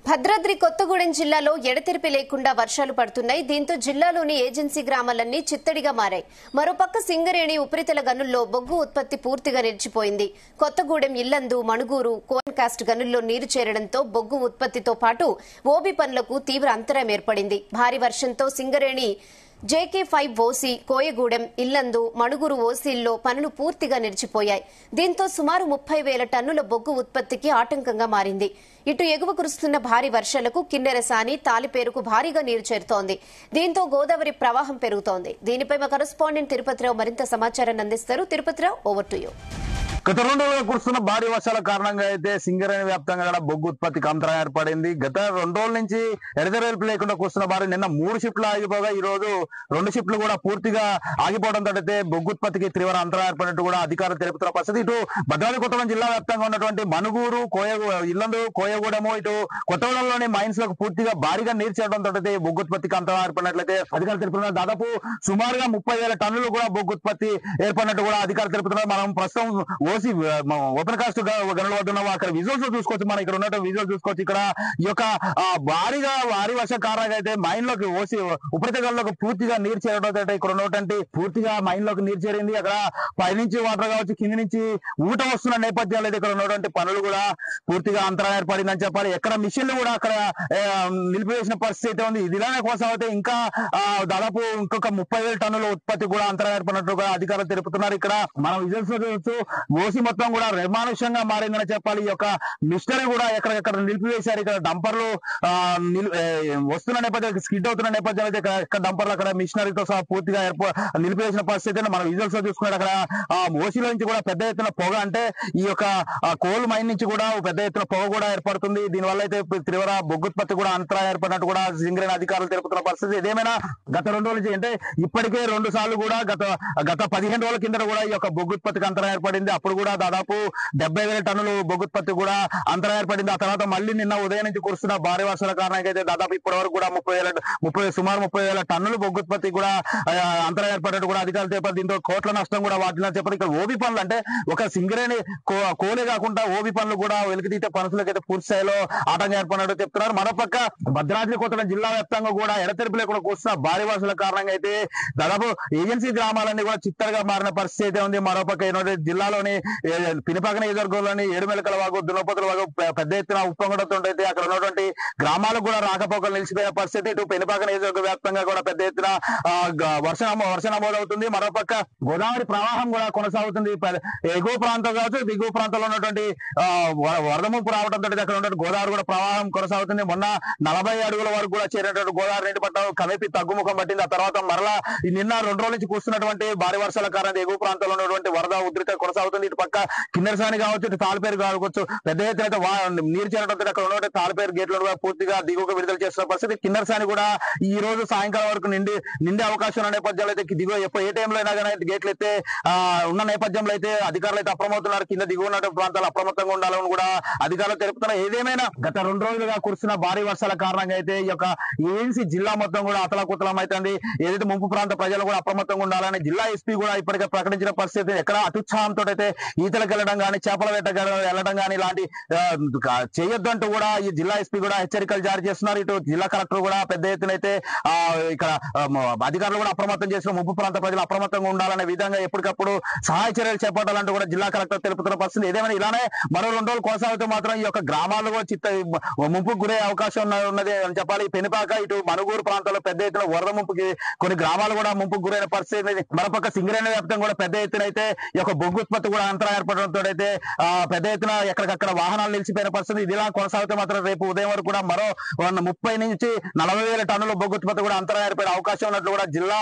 భద్రాద్రి కొత్తగూడెం జిల్లాలో ఎడతెరిపి లేకుండా వర్షాలు పడుతున్నాయి. దీంతో జిల్లాలోని ఏజెన్సీ గ్రామాలన్నీ చిత్తడిగా మారాయి. మరోపక్క సింగరేణి ఉపరితల గనుల్లో బొగ్గు ఉత్పత్తి పూర్తిగా నిలిచిపోయింది. కొత్తగూడెం, ఇల్లందు, మణుగూరు కోన్ కాస్ట్ గనుల్లో నీరు చేరడంతో బొగ్గు ఉత్పత్తితో పాటు ఓబీ పనులకు తీవ్ర అంతరాయం ఏర్పడింది. భారీ వర్షంతో సింగరేణి JK5 ఓసీ, కోయగూడెం, ఇల్లందు, మణుగురు ఓసీల్లో పనులు పూర్తిగా నిలిచిపోయాయి. దీంతో సుమారు 30,000 టన్నుల బొగ్గు ఉత్పత్తికి ఆటంకంగా మారింది. ఇటు ఎగువ కురుస్తున్న భారీ వర్షాలకు కిన్నెరసాని, తాలిపేరుకు భారీగా నీరు చేరుతోంది. దీంతో గోదావరి ప్రవాహం పెరుగుతోంది. దీనిపై మా కరెస్పాండెంట్ తిరుపతిరావు మరింత సమాచారాన్ని అందిస్తారు. Tirupati Rao, over to you. గత 2 రోజులుగా కురుస్తున్న భారీ వర్షాల కారణంగా అయితే సింగరేణి వ్యాప్తంగా కూడా బొగ్గు ఉత్పత్తికి అంతరాయం ఏర్పడింది. గత 2 రోజుల నుంచి ఎడతెరిపి లేకుండా కురుస్తున్న భారీ నిన్న 3 షిఫ్ట్లు ఆగిపోగా ఈ రోజు 2 షిఫ్ట్లు కూడా పూర్తిగా ఆగిపోవడంతో అయితే బొగ్గు ఉత్పత్తికి తీవ్ర అంతరాయం ఏర్పడినట్టు కూడా అధికారులు తెలుపుతున్న పరిస్థితి. ఇటు భద్రాద్రి కొత్తగూడెం జిల్లా వ్యాప్తంగా ఉన్నటువంటి మణుగూరు, ఇల్లందు, కోయగూడెము, ఇటు కొత్తగూడెంలోని మైన్స్ లకు పూర్తిగా భారీగా నీరు చేరడంతో అయితే బొగ్గు ఉత్పత్తికి అంతరాయం ఏర్పడినట్లయితే అధికారులు తెలుపుతున్నారు. దాదాపు సుమారుగా 30,000 టన్నులు కూడా బొగ్గు ఉత్పత్తి ఏర్పడినట్టు కూడా అధికారులు తెలుపుతున్నారు. మనం ప్రస్తుతం ఓసీ ఓపెన్ కాస్ట్ గనుల వద్ద ఉన్నాము. అక్కడ విజువల్స్ చూసుకోవచ్చు. మనం ఇక్కడ ఉన్నట్టు విజువల్ చూసుకోవచ్చు. ఇక్కడ ఈ యొక్క భారీ వర్షం కారణంగా అయితే మైన్ లోకి ఓసీ ఉపరితల గనులకు పూర్తిగా నీరు చేరడం, ఇక్కడ ఉన్నటువంటి పూర్తిగా మైన్ లోకి నీరు చేరింది. అక్కడ పైనుంచి వాటర్ కావచ్చు, కింది నుంచి ఊట వస్తున్న నేపథ్యంలో అయితే ఇక్కడ ఉన్నటువంటి పనులు కూడా పూర్తిగా అంతరాయం ఏర్పడిందని చెప్పాలి. ఎక్కడ మిషన్లు కూడా అక్కడ నిలిపివేసిన పరిస్థితి అయితే ఉంది. ఇది ఇలానే కొనసాగితే ఇంకా దాదాపు ఇంకొక 30,000 టన్నుల ఉత్పత్తి కూడా అంతరాయం ఏర్పడినట్టుగా అధికారులు తెలుపుతున్నారు. ఇక్కడ మనం విజువల్స్ చూడవచ్చు. ఓసీ మొత్తం కూడా నిర్మానుష్యంగా మారిందని చెప్పాలి. ఈ యొక్క మిషనరీ కూడా ఎక్కడెక్కడ నిలిపివేశారు. ఇక్కడ డంపర్లు వస్తున్న నేపథ్యం, స్కిడ్ అవుతున్న నేపథ్యంలో అయితే ఇక్కడ డంపర్లు అక్కడ మిషనరీతో సహా పూర్తిగా నిలిపివేసిన పరిస్థితి మనం విజువల్స్ లో చూసుకున్నాడు. అక్కడ ఓసీలో నుంచి కూడా పెద్ద ఎత్తున పొగ, అంటే ఈ యొక్క కోల్ మైన్ నుంచి కూడా పెద్ద ఎత్తున పొగ కూడా ఏర్పడుతుంది. దీనివల్ల అయితే తీవ్ర బొగ్గుత్పత్తి కూడా అంతరాయం ఏర్పడినట్టు కూడా సింగరేణి అధికారులు తెలుపుతున్న పరిస్థితి. ఇదేమైనా గత 2 రోజుల నుంచి అంటే ఇప్పటికే 2 సార్లు కూడా గత 15 రోజుల కింద కూడా ఈ యొక్క బొగ్గుత్పత్తికి అంతరాయం ఏర్పడింది. అప్పుడు కూడా దాదాపు 70,000 టన్నులు బొగ్గుత్పత్తి కూడా అంతరాయం ఏర్పడింది. ఆ తర్వాత మళ్ళీ నిన్న ఉదయం నుంచి కురుస్తున్న భారీ వర్షాల కారణంగా అయితే దాదాపు ఇప్పటి వరకు కూడా సుమారు 30,000 టన్నులు బొగ్గుత్పత్తి కూడా అంతరాయం ఏర్పడినట్టు కూడా అధికారులు చెప్పారు. దీంతో కోట్ల నష్టం కూడా వాటిలో చెప్పారు. ఇక్కడ ఓబీ పనులు, అంటే ఒక సింగరేణి కోలే కాకుండా ఓబీ పనులు కూడా వెలికితీత పనులకు అయితే పూర్తి స్థాయిలో ఆటంకం ఏర్పడినట్టు చెప్తున్నారు. మరోపక్క భద్రాద్రి కొత్తగూడెం జిల్లా వ్యాప్తంగా కూడా ఎడతెరిపి లేకుండా కురుస్తున్న భారీ వర్షాల కారణంగా అయితే దాదాపు ఏజెన్సీ గ్రామాలన్నీ కూడా చిత్తడిగా మారిన పరిస్థితి అయితే ఉంది. మరోపక్క జిల్లాలోని పినపాక నియోజకవర్గంలోని ఏడుమెలకల వాగు, దున్నపోతుల వాగు పెద్ద ఎత్తున ఉప్పొంగడంతో అయితే అక్కడ ఉన్నటువంటి గ్రామాలకు కూడా రాకపోకలు నిలిచిపోయిన పరిస్థితి. ఇటు పినపాక నియోజకవర్గ వ్యాప్తంగా కూడా పెద్ద ఎత్తున వర్ష నమోదవుతుంది. మరోపక్క గోదావరి ప్రవాహం కూడా కొనసాగుతుంది. ఎగువ ప్రాంతం కావచ్చు, దిగువ ప్రాంతంలో ఉన్నటువంటి వరద ముంపు రావడంతో అక్కడ ఉన్నటువంటి గోదావరి కూడా ప్రవాహం కొనసాగుతుంది. మొన్న 40 అడుగుల వరకు కూడా చేరినటువంటి గోదావరి నీటి పట్టణం కమిపి తగ్గుముఖం పట్టింది. ఆ తర్వాత మరలా నిన్న 2 రోజుల నుంచి కూస్తున్నటువంటి భారీ వర్షాల కారణంగా ఎగువ ప్రాంతంలో ఉన్నటువంటి వరద ఉధృత కొనసాగుతుంది. ఇటు పక్క కిన్నెరసాని కావచ్చు, ఇటు తాలిపేరు కావచ్చు, పెద్ద ఎత్తున నీరు చేరడంతో అక్కడ ఉన్నటువంటి తాలిపేరు గేట్లను కూడా పూర్తిగా దిగువకు విడుదల చేస్తున్న పరిస్థితి. కిన్నెరసాని కూడా ఈ రోజు సాయంకాలం వరకు నిండే అవకాశం ఉన్న నేపథ్యంలో అయితే దిగువ ఏ టైంలో అయినా కానీ గేట్లు అయితే ఉన్న నేపథ్యంలో అయితే అధికారులు అయితే అప్రమత్తన్నారు. కింద దిగువ ఉన్న ప్రాంతాలు అప్రమత్తంగా ఉండాలని కూడా అధికారులు తెలుపుతున్నారు. ఏదేమైనా గత 2 రోజులుగా కురుస్తున్న భారీ వర్షాల కారణంగా అయితే ఈ యొక్క ఏజెన్సీ జిల్లా మొత్తం కూడా అతలాకుతలం అవుతుంది. ఏదైతే ముంపు ప్రాంత ప్రజలు కూడా అప్రమత్తంగా ఉండాలని జిల్లా ఎస్పీ కూడా ఇప్పటికే ప్రకటించిన పరిస్థితి. ఎక్కడ అత్యుత్సాహంతో అయితే ఈతలకు వెళ్ళడం కానీ, చేపల వేట వెళ్ళడం కానీ ఇలాంటి చేయొద్దంటూ కూడా ఈ జిల్లా ఎస్పీ కూడా హెచ్చరికలు జారీ చేస్తున్నారు. ఇటు జిల్లా కలెక్టర్ కూడా పెద్ద ఎత్తున అయితే ఇక్కడ అధికారులు కూడా అప్రమత్తం చేసిన ముంపు ప్రాంత ప్రజలు అప్రమత్తంగా ఉండాలనే విధంగా ఎప్పటికప్పుడు సహాయ చర్యలు చేపట్టాలంటూ కూడా జిల్లా కలెక్టర్ తెలుపుతున్న పరిస్థితి. ఏదేమైనా ఇలానే మరో 2 రోజులు కొనసాగితే మాత్రం ఈ యొక్క గ్రామాల్లో కూడా ముంపుకు గురే అవకాశం ఉన్నది అని చెప్పాలి. పెనుపాక, ఇటు మణుగూరు ప్రాంతాల్లో పెద్ద ఎత్తున వరద ముంపుకి కొన్ని గ్రామాలు కూడా ముంపుకు గురైన పరిస్థితి. మరోపక్క సింగరేణి వ్యాప్తంగా కూడా పెద్ద ఎత్తున అయితే ఈ యొక్క బొగ్గు ఉత్పత్తి కూడా అంతరాయం ఏర్పడడంతో అయితే పెద్ద ఎత్తున ఎక్కడికక్కడ వాహనాలు నిలిచిపోయిన పరిస్థితి. ఇది ఇలా కొనసాగితే మాత్రం రేపు ఉదయం వరకు కూడా మరో 30 నుంచి 40,000 టన్నుల బొగ్గు ఉత్పత్తి కూడా అంతరాయం ఏర్పడే అవకాశం ఉన్నట్లు కూడా జిల్లా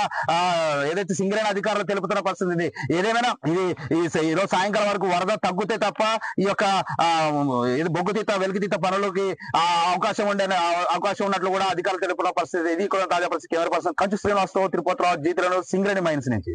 ఏదైతే సింగరేణి అధికారులు తెలుపుతున్న పరిస్థితి. ఏదేమైనా ఈరోజు సాయంకాలం వరకు వరద తగ్గితే తప్ప ఈ యొక్క బొగ్గుతీత వెలికితీత పనులకి అవకాశం ఉన్నట్లు కూడా అధికారులు తెలుపుతున్న పరిస్థితి. ఇది కూడా తాజా పరిస్థితి. కెమెరా పర్సన్ కంచు శ్రీనివాసరావు, తిరుపతిరావు, జీతులను సింగరేణి మైన్స్ నుంచి.